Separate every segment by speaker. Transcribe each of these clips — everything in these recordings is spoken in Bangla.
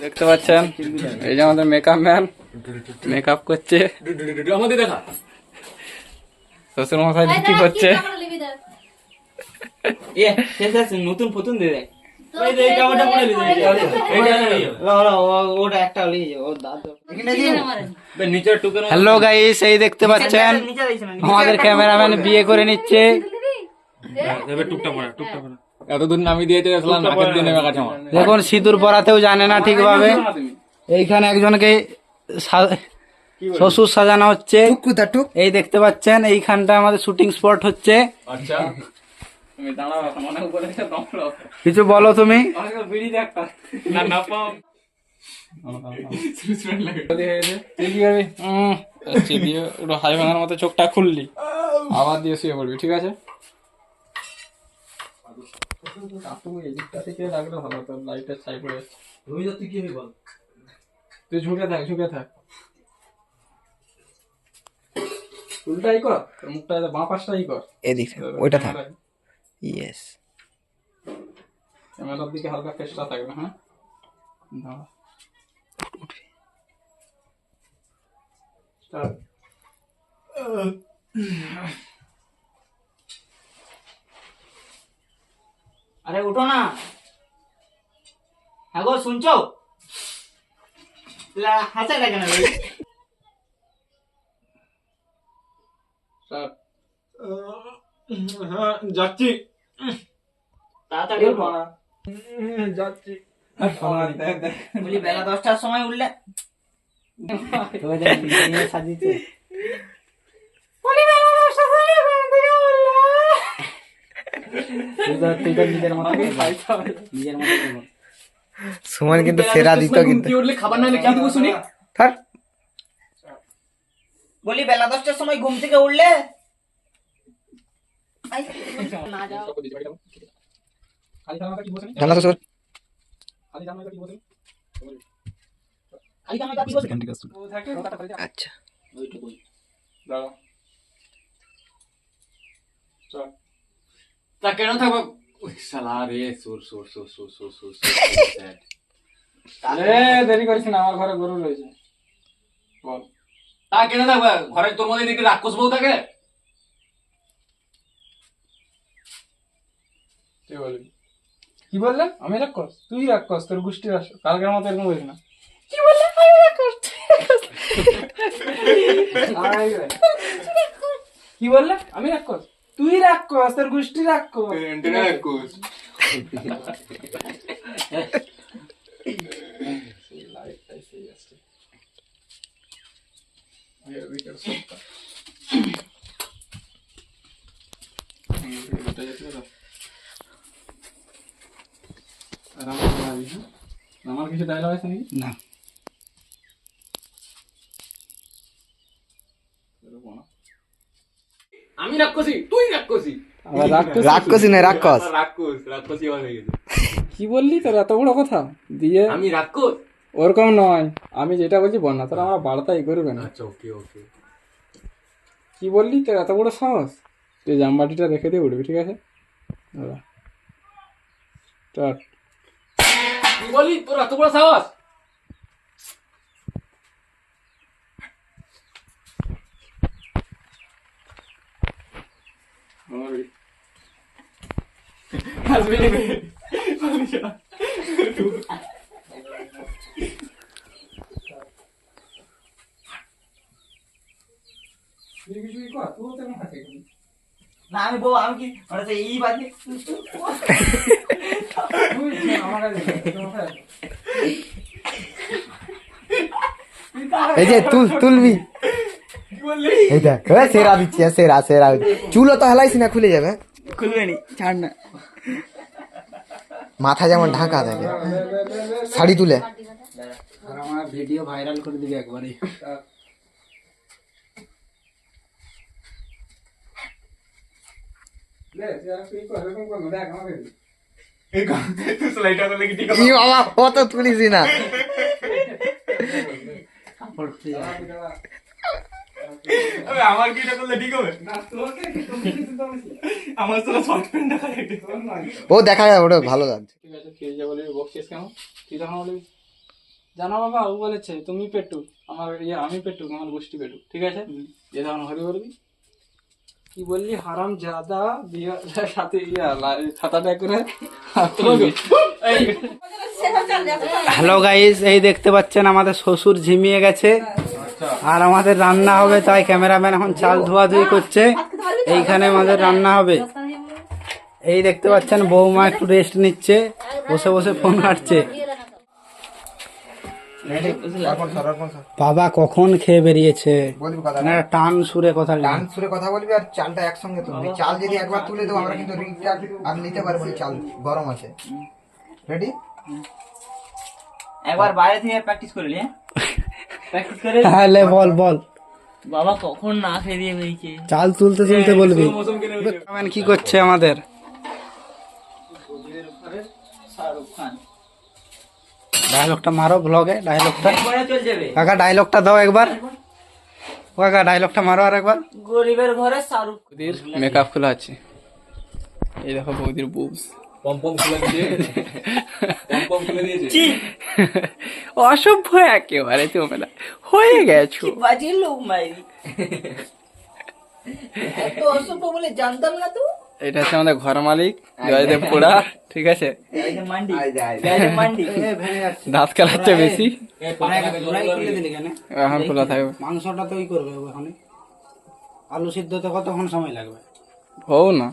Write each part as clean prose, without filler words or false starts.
Speaker 1: দেখতে পাচ্ছেন এই যে আমাদের মেকআপ ম্যান মেকআপ করছে। আমাদের দেখা শ্বশুর মশাই কি করছে?
Speaker 2: নতুন ফতুন দিয়ে দেয়।
Speaker 1: হ্যালো গাইস, এই দেখতে পাচ্ছেন আমাদের ক্যামেরাম্যান বিয়ে করে নিচ্ছে। এতদূর নামিয়ে দিয়েছে নাকের দিয়ে নেমে গেছে। দেখুন সিঁদুর পরাতেও জানে না ঠিকভাবে। এইখানে একজনকে শ্বশুর সাজানো হচ্ছে। এই দেখতে পাচ্ছেন এইখানটা আমাদের শুটিং স্পট হচ্ছে। কিছু বলো তুমি। হাই ভাঙার মতো চোখটা খুললি আবার দিয়ে শুয়ে পড়বি, ঠিক আছে? তুই ঝুঁকে থাক, ঝুঁকে থাক। উল্টাই কর, মুখটা বাঁ পাশটাই কর।
Speaker 3: এদিকে ওইটা থাক। ইয়েস,
Speaker 1: ক্যামেরার দিকে হালকা ফেসটা থাকবে। হ্যাঁ,
Speaker 2: আরে উঠো না। হ্যাঁ গো, শুনছো? হাসা দেখে না
Speaker 1: যাচ্ছি,
Speaker 2: তাড়াতাড়ি উঠো।
Speaker 1: যাচ্ছি।
Speaker 2: বলি বেলা 10টার সময় উঠলে সাজিয়েছে।
Speaker 3: সুমন কিন্তু সেরা দিত কিন্তু।
Speaker 1: খাবার না কি দিব শুনি?
Speaker 2: বলি বেলা 10টার সময় ঘুম থেকে উঠলে
Speaker 3: জানা তো স্যার। আচ্ছা,
Speaker 1: তা কেন থাকবো? দেরি করিস না, আমার ঘরে গরু রয়েছে। বল, তা কেন থাকবে ঘরে? তোর মধ্যে দেখি রাক্ষস বউ থাকে। কি বললেন? আমি রাক্ষস? তুই রাক্ষস, তোর গোষ্ঠী রাক্ষস। কালকের মতো এরকম বলিস না। কি বললেন? আমি রাক্ষস? কি বললে? আমি রাক্ষস? তুই রাক্ষস, তোর গোষ্ঠী রাক্ষস। আমার কিছু ডায়লগ আছে নাকি?
Speaker 3: না,
Speaker 1: আমি রাক্ষসী, তুই রাক্ষসী।
Speaker 3: রাক্ষসী নয়, রাক্ষস।
Speaker 1: রাক্ষসী হয়ে গেছে। কি বললি? তোর এত বড় কথা দিয়ে? আমি রাক্ষস? ওরকম নয়, আমি যেটা বলছি বল না, তোর আমরা বার্তাই করবে না। আচ্ছা, ওকে ওকে। কি বললি? তোর এত বড় সাহস? তুই জামবাটিটা রেখে দিয়ে উঠবি, ঠিক আছে? স্টার্ট। কি বললি? তোর এত বড় সাহস?
Speaker 2: না আমি বউ, আমি কি এই বাজে
Speaker 3: এই যে তুলবি। এই দেখ, সেরা দিচ্ছি, সেরা সেরা। চুলও তো হেলাইছি না, খুলে যাবে।
Speaker 2: খুলবে নি, ছাড় না।
Speaker 3: মাথা যেমন ঢাকা থাকে, শাড়ি তুলে।
Speaker 1: আর আমার ভিডিও ভাইরাল করে দিবি একবারে।
Speaker 3: অত তুলিস না।
Speaker 2: আমার কি এটা করলে ঠিক হবে? আমার তো শর্ট প্যান্ট দেখা যায়।
Speaker 3: ও দেখা যায়, ওটা ভালো লাগছে।
Speaker 1: ঠিক আছে, খেয়ে যা বলবি। বকছিস কেন? তুই তখন বলবি জানো বাবা, ও বলেছে তুমি পেটু আমার আমি পেটু আমার গোষ্ঠী পেটু, ঠিক আছে? যে তখন হরি বলবি কি বললি হারাম জাদা দিয়ে সাথে ছাতাটা করে
Speaker 4: হ্যালো গাইস, এই দেখতে পাচ্ছেন আমাদের শ্বশুর ঝিমিয়ে গেছে আর আমাদের রান্না হবে, তাই ক্যামেরাম্যান এখন চাল ধোয়াধুয়ি করছে। এইখানে আমাদের রান্না হবে। এই দেখতে পাচ্ছেন বৌমা একটু রেস্ট নিচ্ছে, বসে বসে ফোন ঘাটছে। বাবা কখন খেয়ে বেরিয়েছে,
Speaker 3: বলবি কথা
Speaker 4: না টান সুরে কথা
Speaker 3: ডান সুরে কথা বলবি আর চালটা একসঙ্গে তুলবি। চাল যদি একবার তুলে দেবো আমরা কিন্তু রিংটা আর নিতে পারবো না, চাল গরম আছে। রেডি?
Speaker 2: একবার বাইরে থেকে প্র্যাকটিস করলি, হ্যাঁ প্র্যাকটিস করে
Speaker 4: তাহলে বল বল
Speaker 2: বাবা কখন না খেয়ে দিয়ে বেরিয়েছে।
Speaker 4: চাল তুলতে তুলতে বলবি। কি করছে আমাদের
Speaker 2: শাহরুখ খান
Speaker 4: ডায়লগটা মারো ব্লগে, ডায়লগটা
Speaker 2: পরে চল যাবে।
Speaker 4: কাকা ডায়লগটা দাও একবার, কাকা ডায়লগটা মারো আর একবার।
Speaker 2: গরিবের ঘরে শাহরুখ
Speaker 1: বৌদির মেকআপ খোলা আছে, এই দেখো বৌদির বুবস পম্পম খুলে দিয়েছে। অসভ্য একেবারে তোমরা হয়ে গেছো।
Speaker 2: বাজে লোক মাইরি এত অসভ্য বলে জানতাম না তো।
Speaker 1: এটা হচ্ছে আমাদের ঘর মালিক জয়দেব পোড়া, ঠিক আছে?
Speaker 2: মান্ডি মান্ডি
Speaker 1: দাঁত খেলাচ্ছে বেশি, এখন খোলা থাকবে।
Speaker 4: মাংসটা তো ই করবে ওখানে, আলু সিদ্ধতে কতক্ষণ সময় লাগবে?
Speaker 1: হও না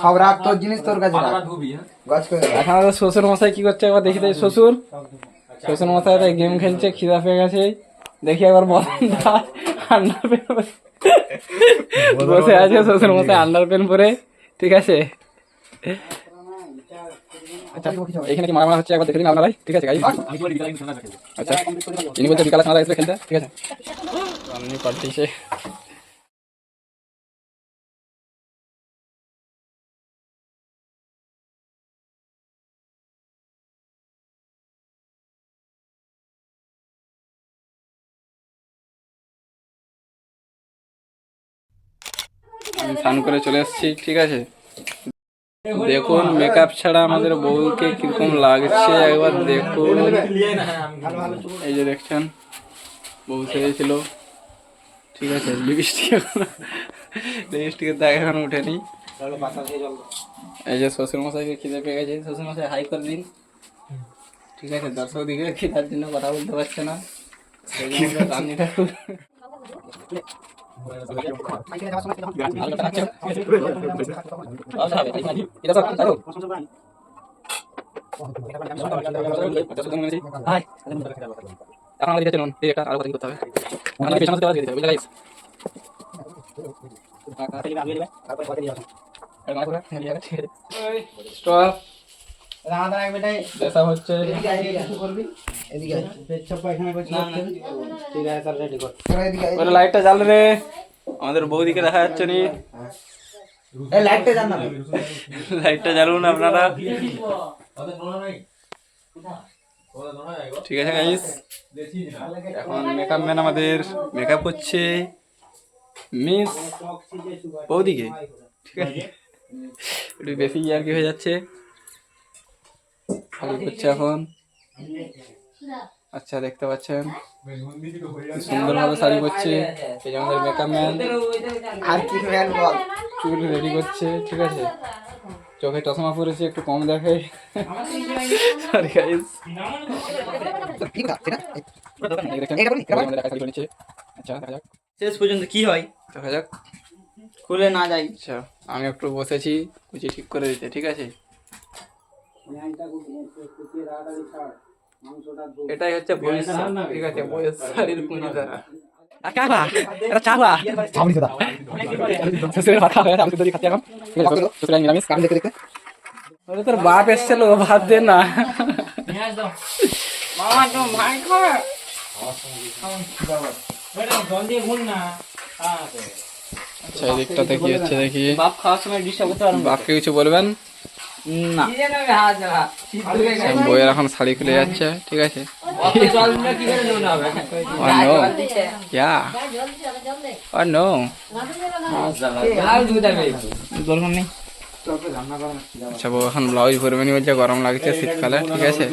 Speaker 3: সব রাত তোর জিনিস তোর কাছে রাখ। গছ করে রাখ।
Speaker 1: এখন আমাদের শ্বশুর মশাই কি করছে একবার দেখি। শ্বশুর মশাই তাই গেম খেলছে, খিদা পেয়ে গেছে। দেখি একবার আন্ডার পেন বসে আছে শ্বশুর মশাই আন্ডার পেন পরে, ঠিক আছে? আচ্ছা এখানে কি মারা হচ্ছে একবার দেখে দিন আপনারাই, ঠিক আছে? আচ্ছা ইনি বলছে বিকালে খাওয়া এসে খেলতে, ঠিক আছে? রান্নি পাল্টিছে। আমি স্নান করে চলে এসেছি, ঠিক আছে? দেখুন মেকআপ ছাড়া আমাদের বউকে কিরকম লাগছে একবার দেখুন। এই যে দেখছেন বউ সেরেছিল, ঠিক আছে? লিপস্টিকের দাগ এখন উঠেনি। এই যে শ্বশুর মশাইকে খিদে পেয়ে গেছে, শ্বশুর মশাই হাই করে দিন, ঠিক আছে? দর্শক দিকে খিদার জন্য কথা বলতে পারছে না, সেই জন্য রান্নিটা হচ্ছে। লাইটটা জ্বাল রে, আমাদের বৌদিকে দেখা যাচ্ছে নি। লাইটটা জ্বালুন আপনারা, ঠিক আছে গাইস? এখন মেকআপ ম্যান আমাদের মেকআপ করছে মিস বৌদিকে, ঠিক আছে? একটু বেশি আর কি হয়ে যাচ্ছে, করছে এখন। আচ্ছা দেখতে পাচ্ছেন সুন্দর ভাবে শাড়ি পরছে, এই যে আমাদের মেকআপ ম্যান।
Speaker 3: আর কি ম্যান বল?
Speaker 1: চুল রেডি করছে, ঠিক আছে? চোখে চশমা পরেছে, একটু কম দেখে, সরি গাইস। আচ্ছা দেখা যাক
Speaker 2: শেষ পর্যন্ত কি হয়,
Speaker 1: দেখা যাক,
Speaker 2: খুলে না যাই।
Speaker 1: আচ্ছা আমি একটু বসেছি কুচি ঠিক করে দিতে, ঠিক আছে? এটাই হচ্ছে বয়স, ঠিক আছে? বয়স শাড়ির পুঁজি দ্বারা তোর বাপ এসছিল, ভাত দে না। আচ্ছা এই দিকটাতে কি হচ্ছে দেখি।
Speaker 2: বাপ খাওয়ার সময় ডিস্টার্ব করতে পারবো
Speaker 1: বাপকে কিছু বলবেন
Speaker 2: না।
Speaker 1: বইয়ের এখন শাড়ি খুলে যাচ্ছে, ঠিক আছে?
Speaker 2: জল দিলে কি করে নুন হবে?
Speaker 1: Or no? Yeah. Or no?
Speaker 2: আর দুধ দেবে দরকার নেই।
Speaker 1: আচ্ছা বউ এখন ব্লাউজ ভরবে নি বলছে, গরম লাগছে শীতকালে, ঠিক আছে।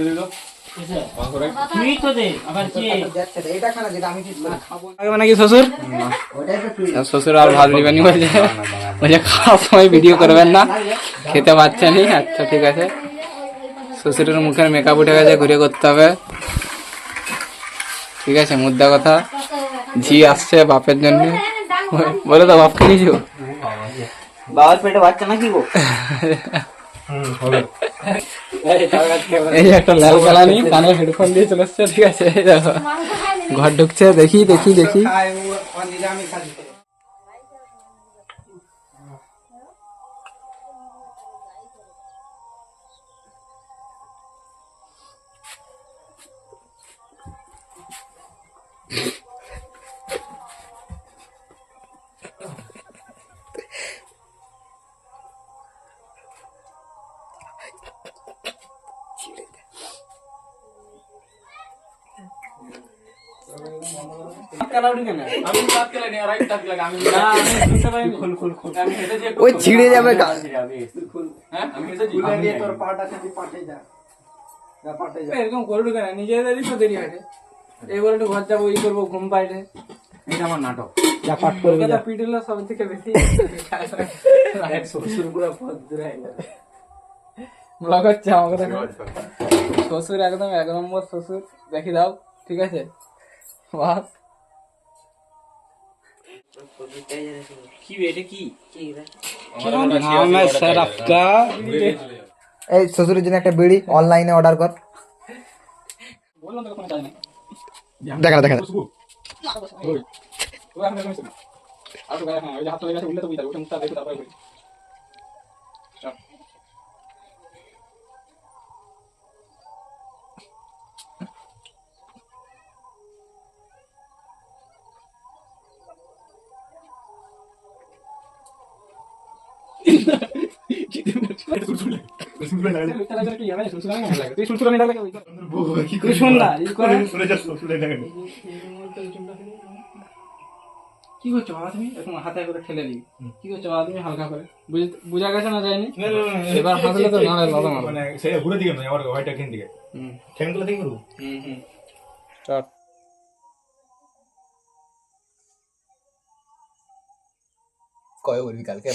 Speaker 1: লাগবে নাকি শ্বশুর? শ্বশুর আর ভাত দিবেনি বলছে, বলছে খাওয়ার সময় ভিডিও করবেন না, খেতে পারছেন। আচ্ছা ঠিক আছে। শ্বশুরের মুখের মেকআপ উঠে গেছে, ঘুরে করতে হবে, ঠিক আছে। মুদ্রা কথা, ঝি আসছে বাপের জন্য, বলে তো বাপকে নিয়েছি।
Speaker 2: বাবার পেটে বাচ্চা নাকি গো?
Speaker 1: এই একটা লাল কালানি কানে হেডফোন দিয়ে চলে এসছে, ঠিক আছে। এই দেখো ঘর ঢুকছে, দেখি দেখি দেখি।
Speaker 3: ওই ছিঁড়ে যাবে
Speaker 1: এরকম করবি কেন? নিজেদেরই তো দেরি হয়। এবার একটু ঘর যাবো, ই করবো, ঘুম পাইলে। এটা আমার নাটক, যা পাঠ করবে যা পিটলো সব থেকে বেশি। শ্বশুর পুরো ব্লগ হচ্ছে আমাকে দেখো। শ্বশুর একদম 1 নম্বর শ্বশুর, দেখি দাও, ঠিক আছে। বাস
Speaker 3: এই শ্বশুরের জন্য একটা বিড়ি অনলাইনে অর্ডার কর। দেখা দেখা
Speaker 1: কি করছো বাবা তুমি? এরকম হাতে করে ঠেলে দিই, কি করছো বাবা তুমি? হালকা করে বুঝা গেছে না? যায়নি এবার হাসলে তো নাড়ে দাদা মানে
Speaker 5: সেটা ঘুরে দিকে নয়, আমার হোয়াইট এখান থেকে ঠ্যাংগুলো থেকে করবো।
Speaker 3: কয় বলবি কালকে